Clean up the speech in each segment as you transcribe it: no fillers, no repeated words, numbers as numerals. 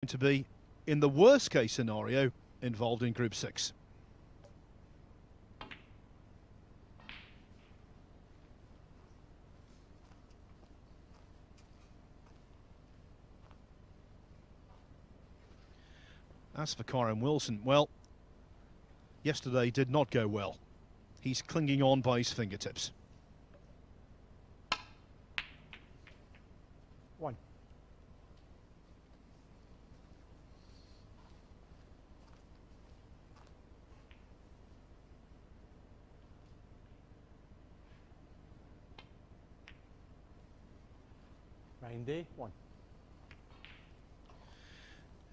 to be, in the worst case scenario, involved in Group 6. As for Kyren Wilson, well, yesterday did not go well. He's clinging on by his fingertips. One. Ryan Day, one.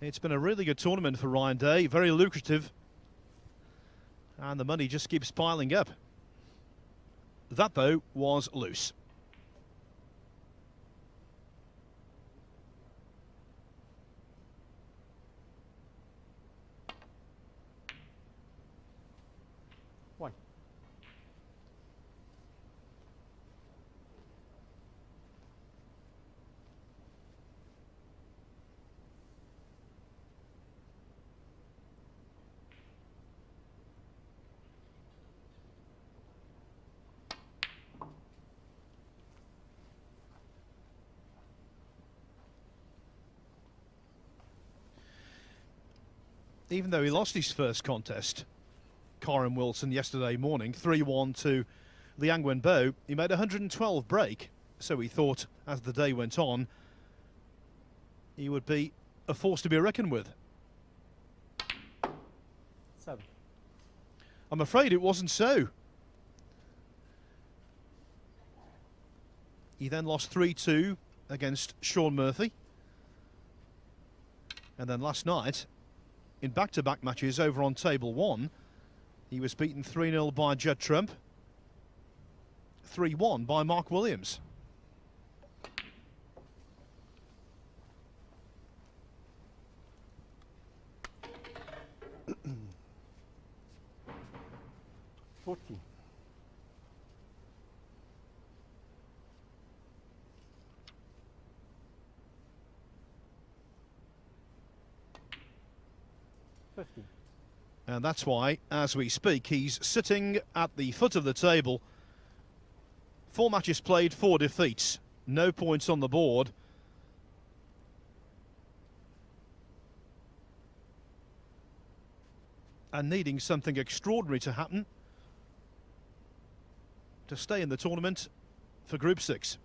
It's been a really good tournament for Ryan Day, very lucrative. And the money just keeps piling up. That, though, was loose. One. Even though he lost his first contest, Kyren Wilson, yesterday morning, 3-1 to Liang Wenbo, he made a 112 break, so he thought as the day went on he would be a force to be reckoned with. 7. I'm afraid it wasn't so. He then lost 3-2 against Sean Murphy. And then last night, in back-to-back matches over on table 1, he was beaten 3-0 by Judd Trump, 3-1 by Mark Williams. $14. And that's why, as we speak, he's sitting at the foot of the table. 4 matches played, 4 defeats. No points on the board. And needing something extraordinary to happen to stay in the tournament for Group 6.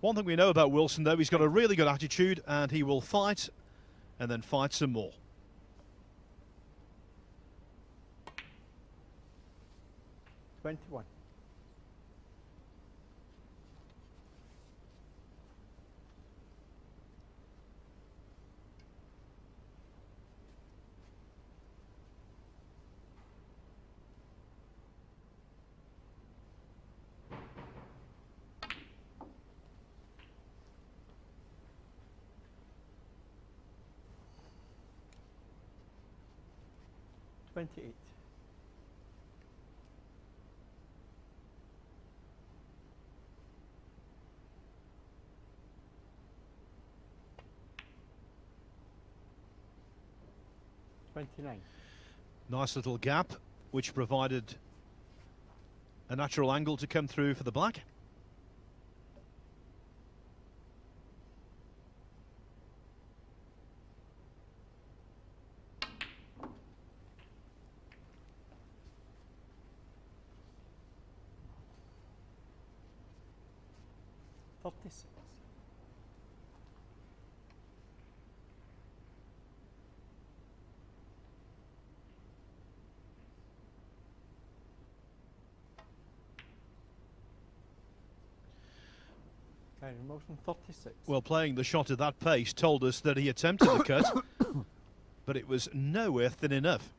One thing we know about Wilson, though, he's got a really good attitude and he will fight and then fight some more. $21. $28. $29. Nice little gap, which provided a natural angle to come through for the black. $36. Kyren Wilson, 36. Well, playing the shot at that pace told us that he attempted the cut, but it was nowhere thin enough.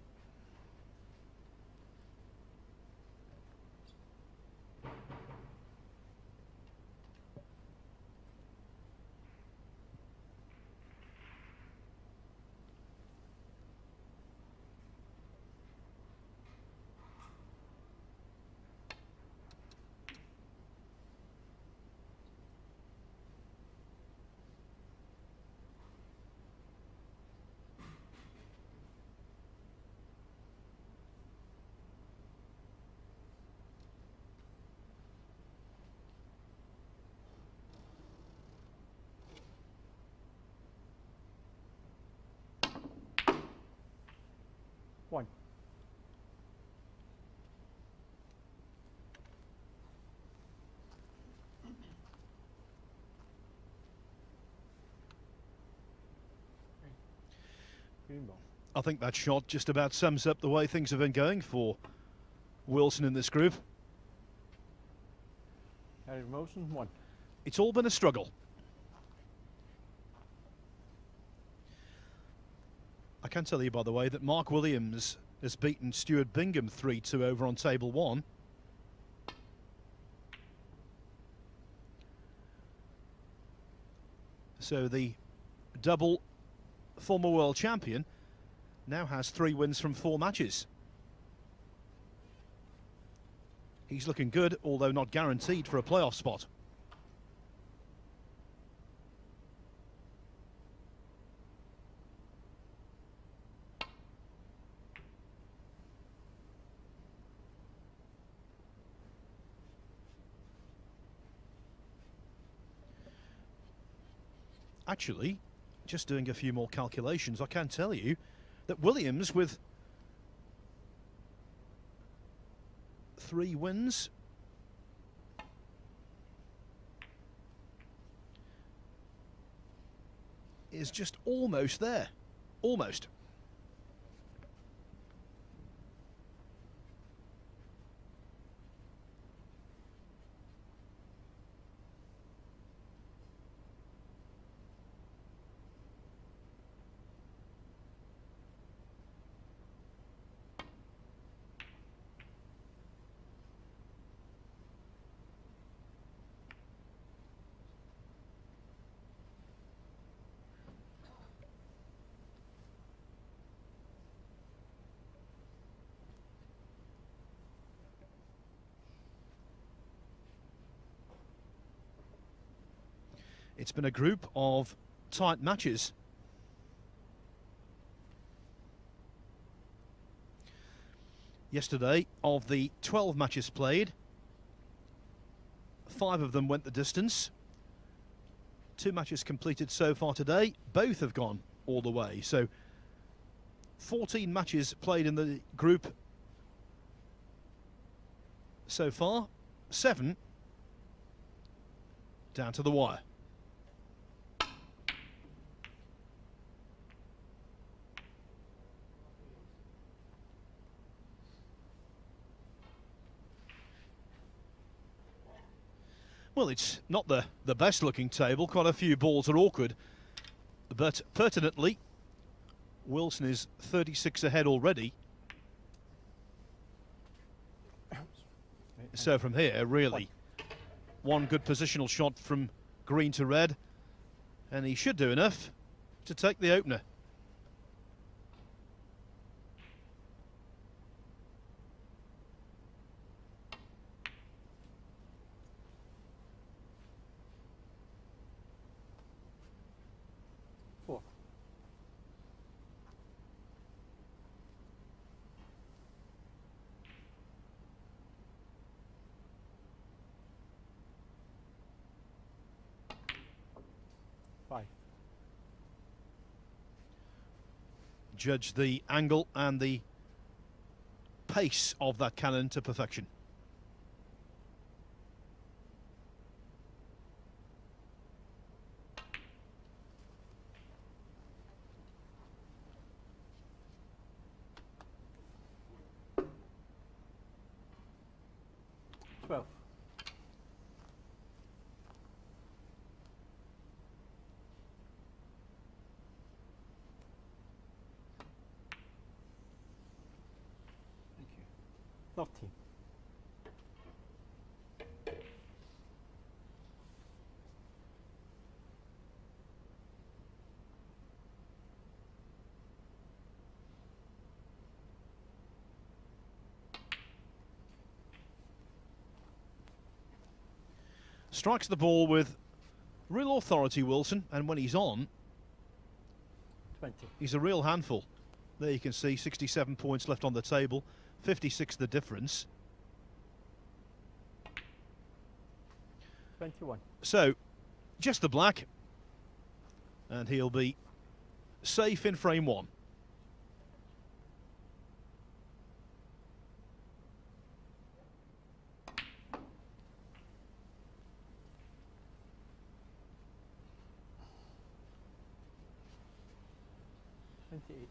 1. Green ball. I think that shot just about sums up the way things have been going for Wilson in this group. Carried motion 1. It's all been a struggle. I can tell you, by the way, that Mark Williams has beaten Stuart Bingham 3-2 over on table 1. So the double former world champion now has 3 wins from 4 matches. He's looking good, although not guaranteed for a playoff spot. Actually, just doing a few more calculations, I can tell you that Williams, with 3 wins, is just almost there. Almost. It's been a group of tight matches. Yesterday, of the 12 matches played, 5 of them went the distance. 2 matches completed so far today, both have gone all the way. So 14 matches played in the group so far, 7 down to the wire. Well, it's not the best looking table. Quite a few balls are awkward. But pertinently, Wilson is 36 ahead already. So from here, really, one good positional shot from green to red, and he should do enough to take the opener. Judge the angle and the pace of that cannon to perfection. Nothing. Strikes the ball with real authority, Wilson, and when he's on, 20. He's a real handful. There you can see 67 points left on the table, 56 the difference. 21. So, just the black, and he'll be safe in frame 1. 28.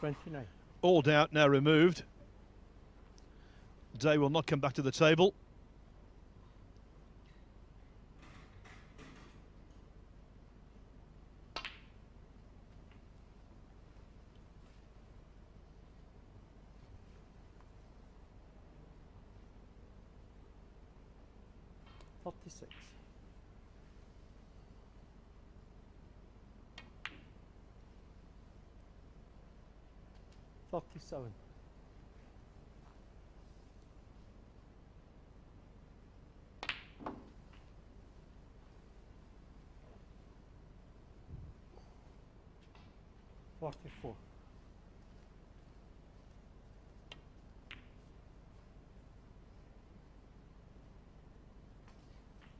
29. All doubt now removed. Day will not come back to the table. Forty-six. 47. 44.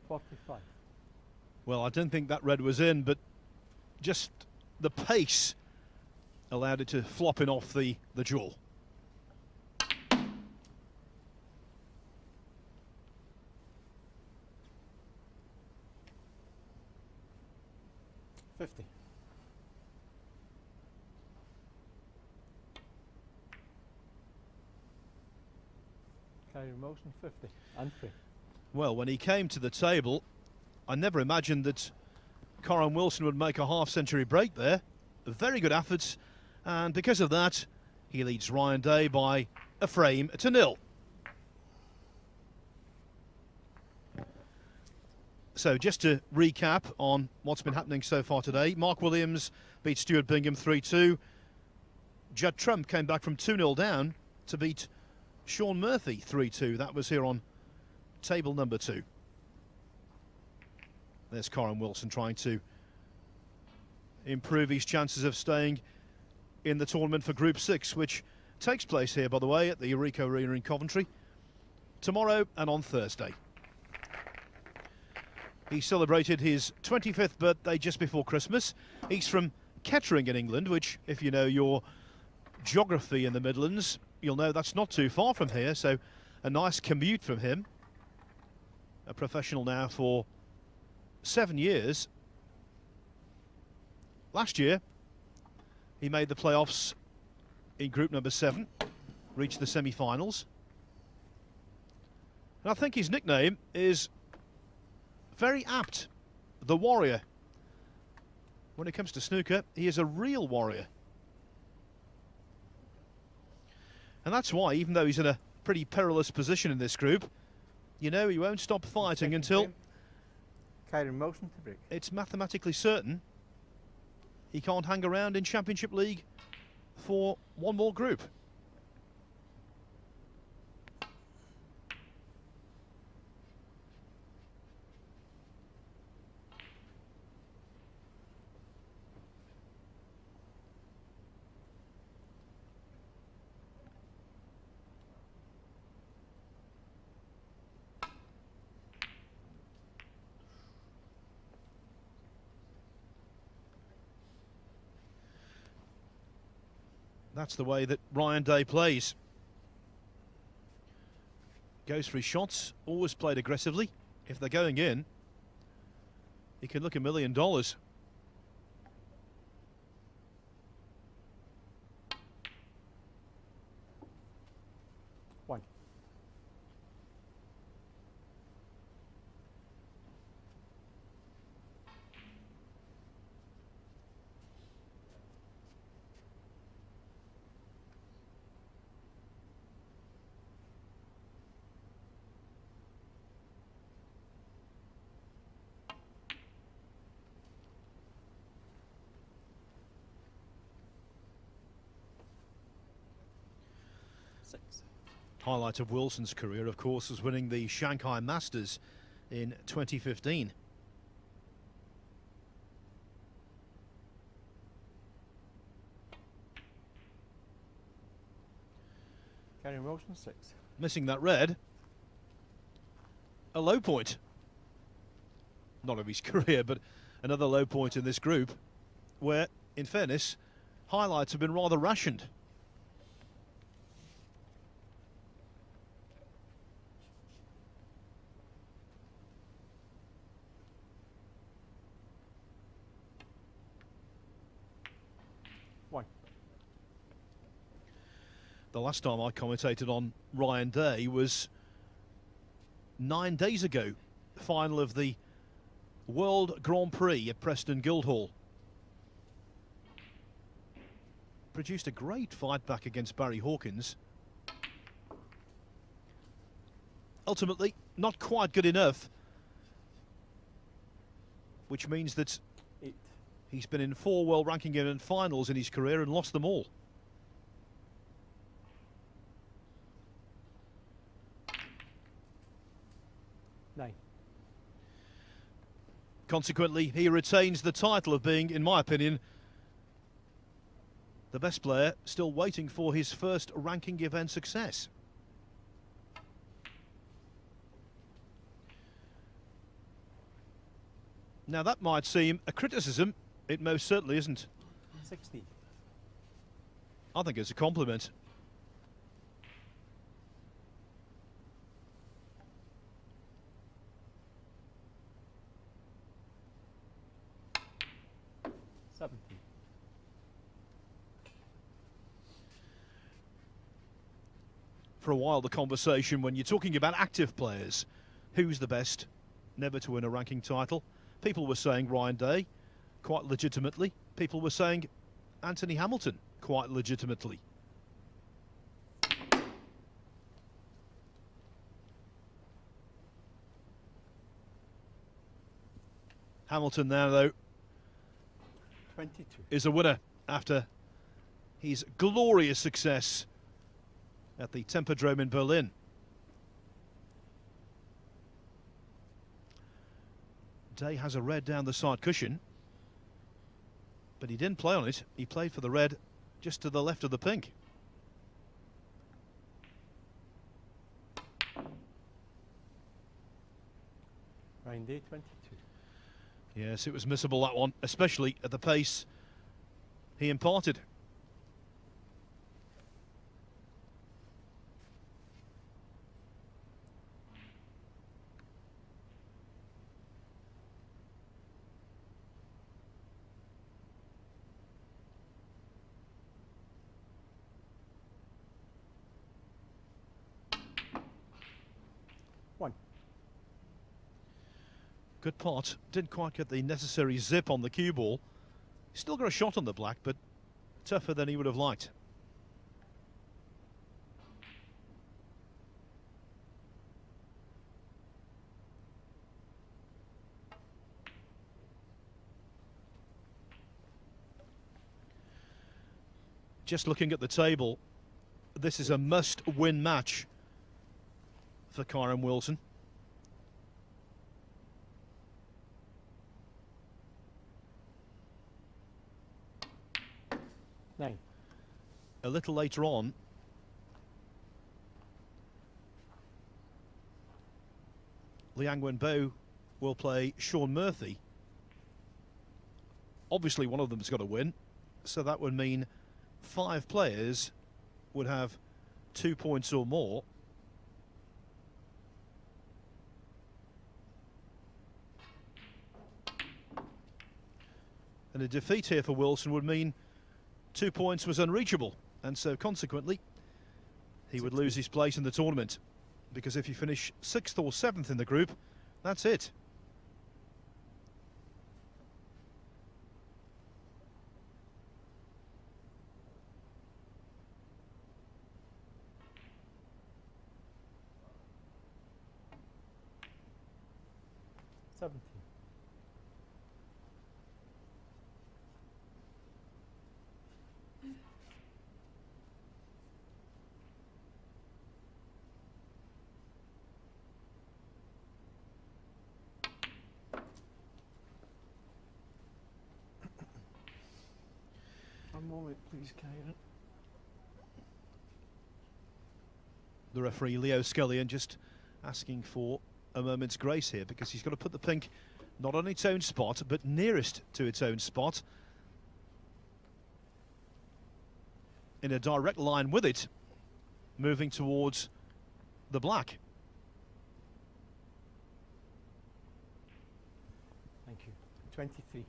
45. Well, I don't think that red was in, but just the pace allowed it to flop in off the jaw. 50. 50 and 3. Well, when he came to the table, I never imagined that Kyren Wilson would make a half-century break there. Very good efforts, and because of that, he leads Ryan Day by a frame to 0. So just to recap on what's been happening so far today, Mark Williams beat Stuart Bingham 3-2. Judd Trump came back from 2-0 down to beat Sean Murphy 3-2. That was here on table number 2. There's Kyren Wilson trying to improve his chances of staying in the tournament for Group 6, which takes place here, by the way, at the Eureka Arena in Coventry tomorrow and on Thursday. He celebrated his 25th birthday just before Christmas. He's from Kettering in England, which, if you know your geography in the Midlands, you'll know that's not too far from here, so a nice commute from him. A professional now for 7 years. Last year, he made the playoffs in group number 7, reached the semi-finals. And I think his nickname is very apt, the Warrior. When it comes to snooker, he is a real warrior. And that's why, even though he's in a pretty perilous position in this group, you know he won't stop fighting until Kyren motion to break. It's mathematically certain he can't hang around in Championship League for one more group. That's the way that Ryan Day plays. Goes for his shots, always played aggressively. If they're going in, he can look $1 million. 1. 6. Highlight of Wilson's career, of course, was winning the Shanghai Masters in 2015. Kyren motion 6. Missing that red. A low point. Not of his career, but another low point in this group, where, in fairness, highlights have been rather rationed. 1. The last time I commentated on Ryan Day was 9 days ago, final of the World Grand Prix at Preston Guildhall. Produced a great fight back against Barry Hawkins. Ultimately, not quite good enough, which means that 8. he's been in 4 world ranking event finals in his career and lost them all. Consequently, he retains the title of being, in my opinion, the best player, still waiting for his first ranking event success. Now that might seem a criticism, it most certainly isn't. 16. I think it's a compliment. For a while, the conversation, when you're talking about active players, who's the best never to win a ranking title? People were saying Ryan Day, quite legitimately. People were saying Anthony Hamilton, quite legitimately. Hamilton now, though, 22. is a winner after his glorious success at the Tempodrome in Berlin. Day has a red down the side cushion, but he didn't play on it. He played for the red just to the left of the pink. Ryan Day, 22. Yes, it was missable, that one, especially at the pace he imparted. Good pot. Didn't quite get the necessary zip on the cue ball. Still got a shot on the black, but tougher than he would have liked. Just looking at the table, this is a must-win match for Kyren Wilson. A little later on, Liang Wenbo will play Sean Murphy. Obviously one of them's got to win, so that would mean 5 players would have 2 points or more. And a defeat here for Wilson would mean 2 points was unreachable, and so consequently he would lose his place in the tournament, because if you finish 6th or 7th in the group, that's it. One moment, please, Kyren. The referee, Leo Scullion, just asking for a moment's grace here, because he's got to put the pink not on its own spot, but nearest to its own spot, in a direct line with it, moving towards the black. Thank you. 23.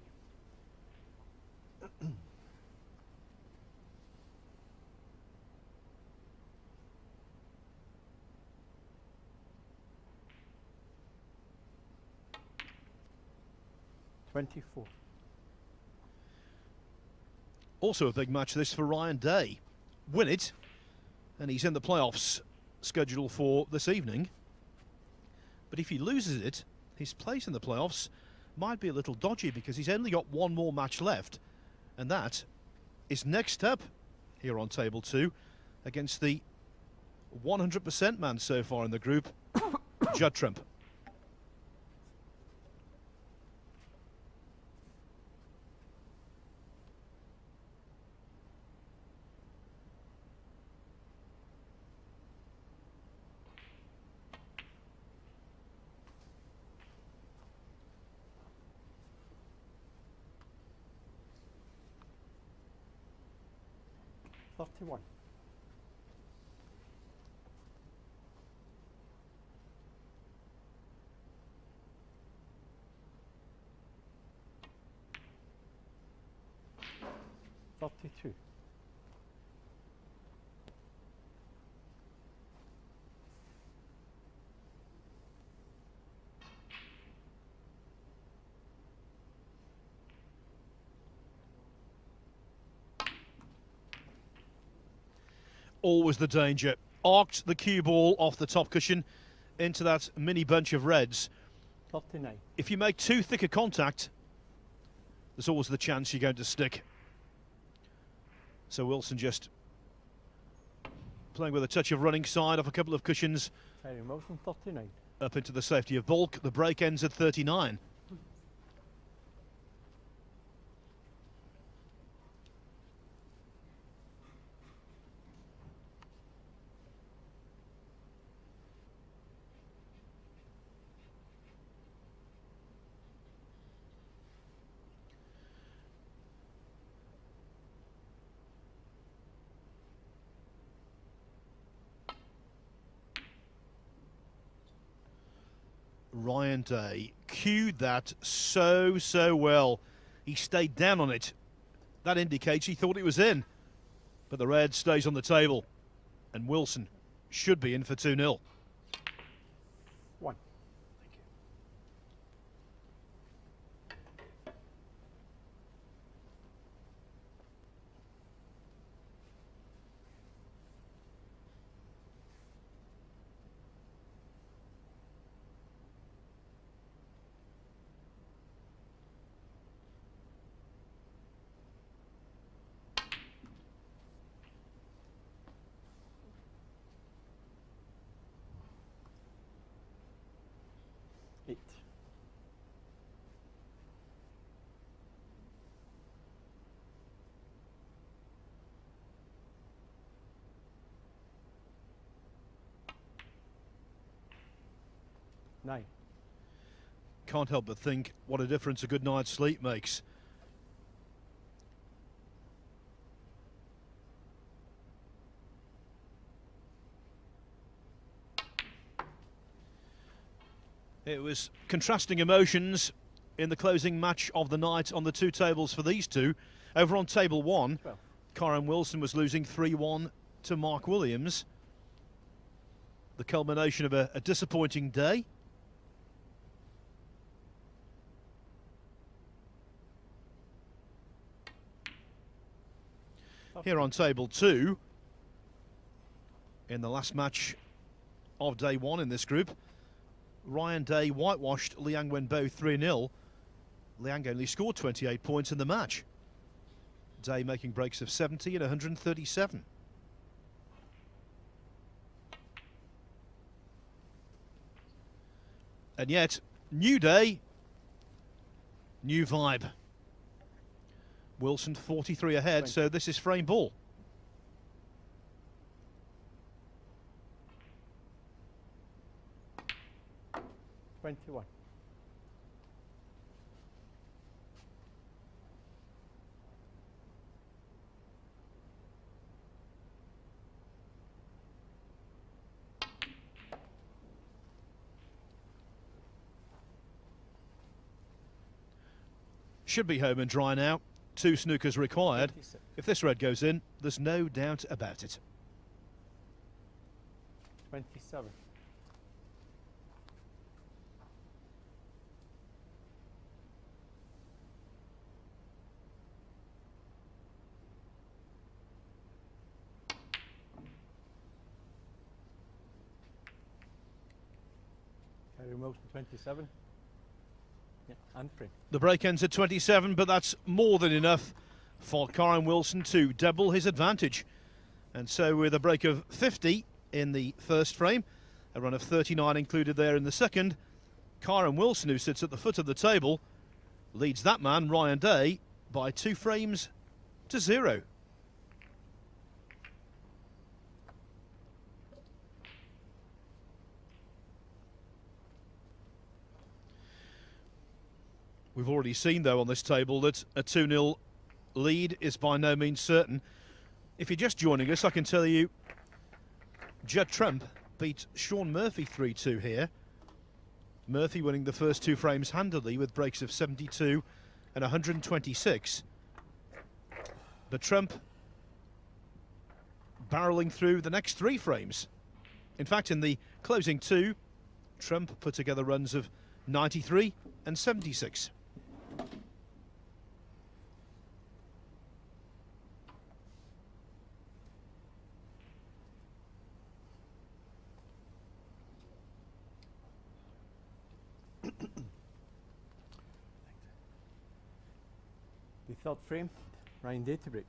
24. Also a big match this for Ryan Day. Win it, and he's in the playoffs scheduled for this evening. But if he loses it, his place in the playoffs might be a little dodgy because he's only got one more match left, and that is next up here on table 2 against the 100% man so far in the group, Judd Trump. $31. $32. Always the danger. Arced the cue ball off the top cushion into that mini bunch of reds. 39. If you make too thick a contact, there's always the chance you're going to stick. So Wilson just playing with a touch of running side off a couple of cushions. Kyren Wilson, 39. Up into the safety of bulk. The break ends at 39. Ryan Day cued that so well. He stayed down on it. That indicates he thought it was in. But the red stays on the table. And Wilson should be in for 2-0. 1. $8. $9. Can't help but think what a difference a good night's sleep makes. It was contrasting emotions in the closing match of the night on the two tables for these two. Over on table 1, Kyren Wilson was losing 3-1 to Mark Williams. The culmination of a disappointing day. Here on table 2, in the last match of day 1 in this group, Ryan Day whitewashed Liang Wenbo 3-0. Liang only scored 28 points in the match. Day making breaks of 70 and 137. And yet, new day, new vibe. Wilson 43 ahead, 20. so this is frame ball. $21. Should be home and dry now. 2 snookers required. 26. If this red goes in, there's no doubt about it. 27. Kyren Wilson 27. Yeah, and frame. The break ends at 27, but that's more than enough for Kyren Wilson to double his advantage. And so with a break of 50 in the first frame, a run of 39 included there in the second, Kyren Wilson, who sits at the foot of the table, leads that man, Ryan Day, by 2 frames to 0. We've already seen, though, on this table that a 2-0 lead is by no means certain. If you're just joining us, I can tell you Judd Trump beat Sean Murphy 3-2 here. Murphy winning the first 2 frames handily with breaks of 72 and 126. But Trump barrelling through the next 3 frames. In fact, in the closing 2, Trump put together runs of 93 and 76. The third frame, Ryan Day to break.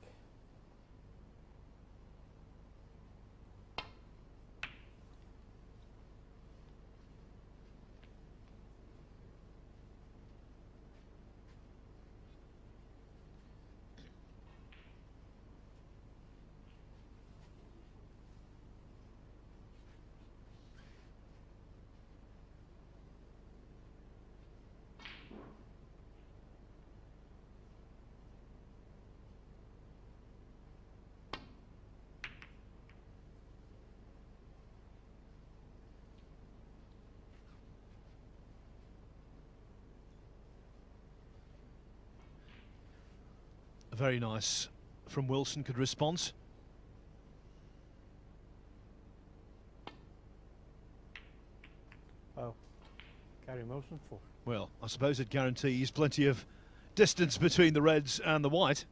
Very nice from Wilson, good response. Oh, Kyren Wilson 4. Well, I suppose it guarantees plenty of distance between the reds and the white.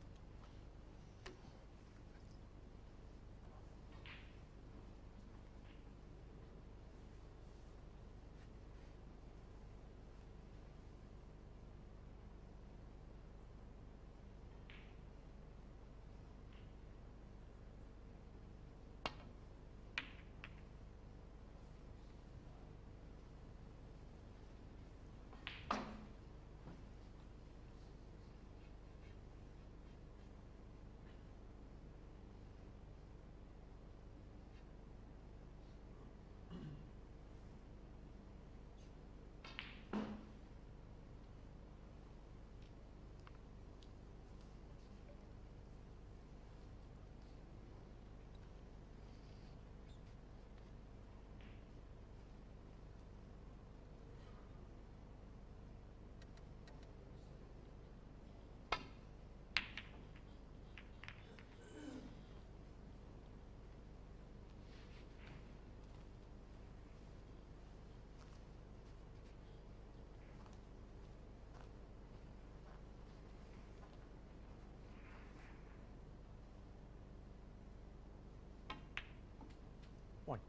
One.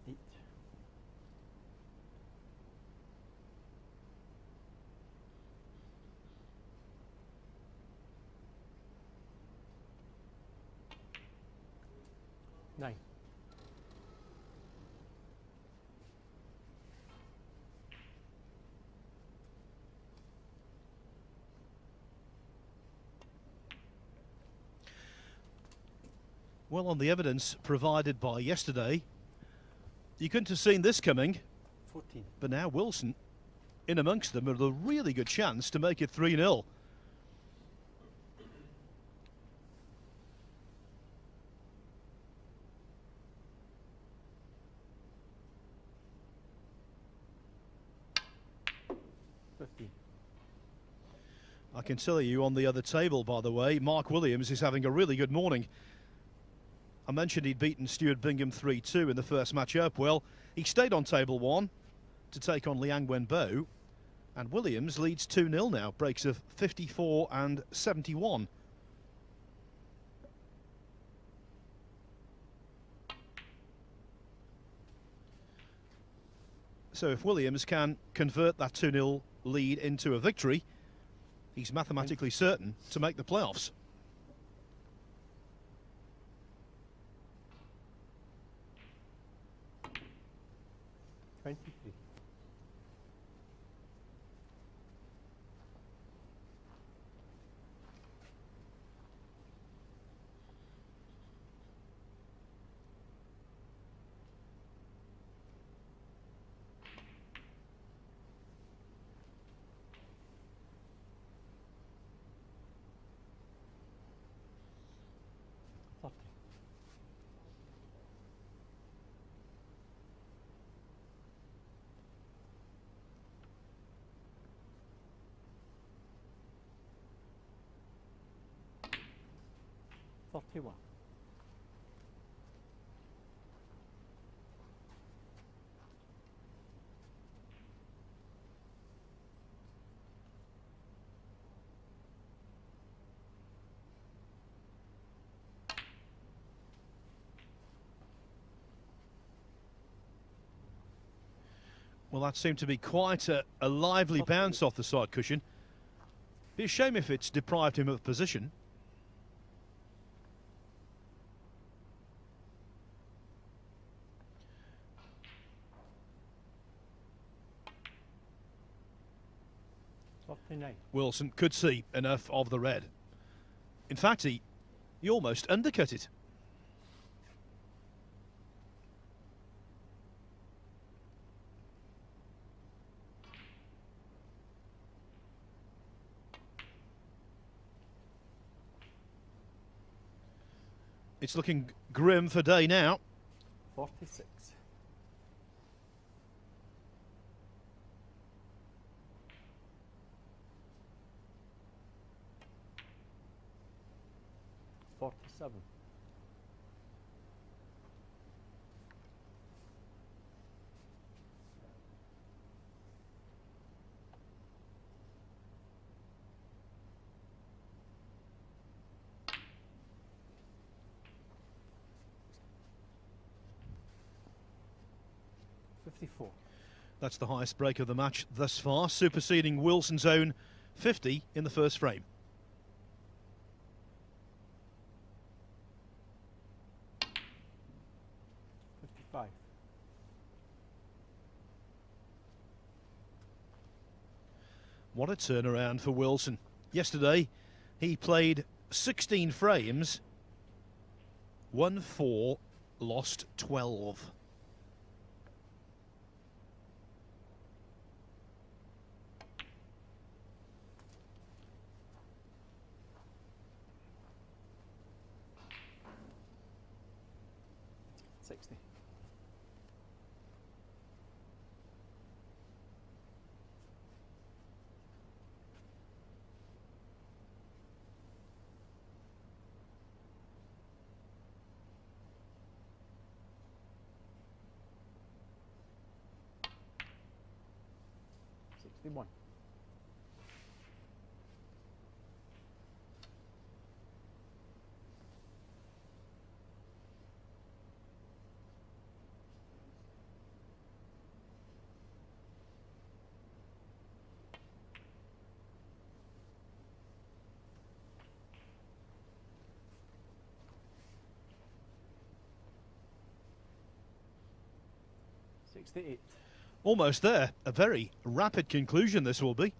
Eight. Nine. Well, on the evidence provided by yesterday, you couldn't have seen this coming. 14. But now Wilson in amongst them with a really good chance to make it 3-0. I can tell you on the other table, by the way, Mark Williams is having a really good morning. I mentioned he'd beaten Stuart Bingham 3-2 in the first match up. Well, he stayed on table 1 to take on Liang Wenbo, and Williams leads 2-0 now, breaks of 54 and 71. So if Williams can convert that 2-0 lead into a victory, he's mathematically certain to make the playoffs. $31. Well, that seemed to be quite a lively bounce off the side cushion. Be a shame if it's deprived him of position. Wilson could see enough of the red. In fact, he almost undercut it. It's looking grim for Day now. 46. $47. $54. That's the highest break of the match thus far, superseding Wilson's own 50 in the first frame. What a turnaround for Wilson. Yesterday, he played 16 frames, won 4, lost 12. $60. $61. $68. Almost there. A very rapid conclusion this will be.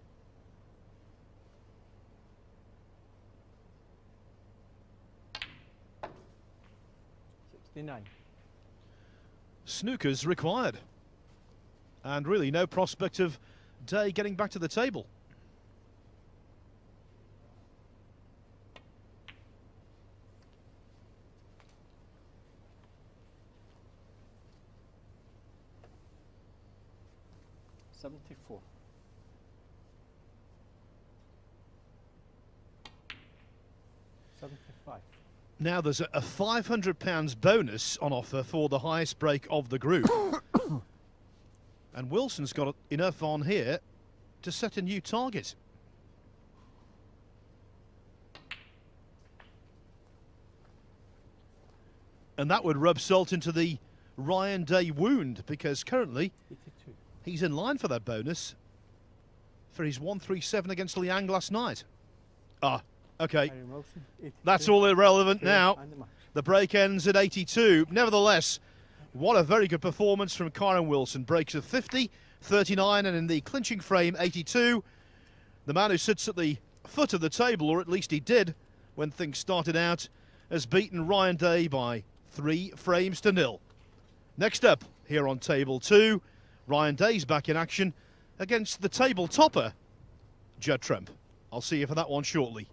$69. Snookers required. And really no prospect of Day getting back to the table. $74. 5. Now there's a £500 bonus on offer for the highest break of the group. And Wilson's got enough on here to set a new target. And that would rub salt into the Ryan Day wound, because currently 82. he's in line for that bonus for his 137 against Liang last night. Ah, okay. Kyren Wilson, 82. That's all irrelevant Okay, now. and the match. The break ends at 82. Nevertheless, what a very good performance from Kyren Wilson. Breaks of 50, 39, and in the clinching frame, 82. The man who sits at the foot of the table, or at least he did when things started out, has beaten Ryan Day by 3 frames to 0. Next up, here on table 2, Ryan Day's back in action against the table topper, Judd Trump. I'll see you for that one shortly.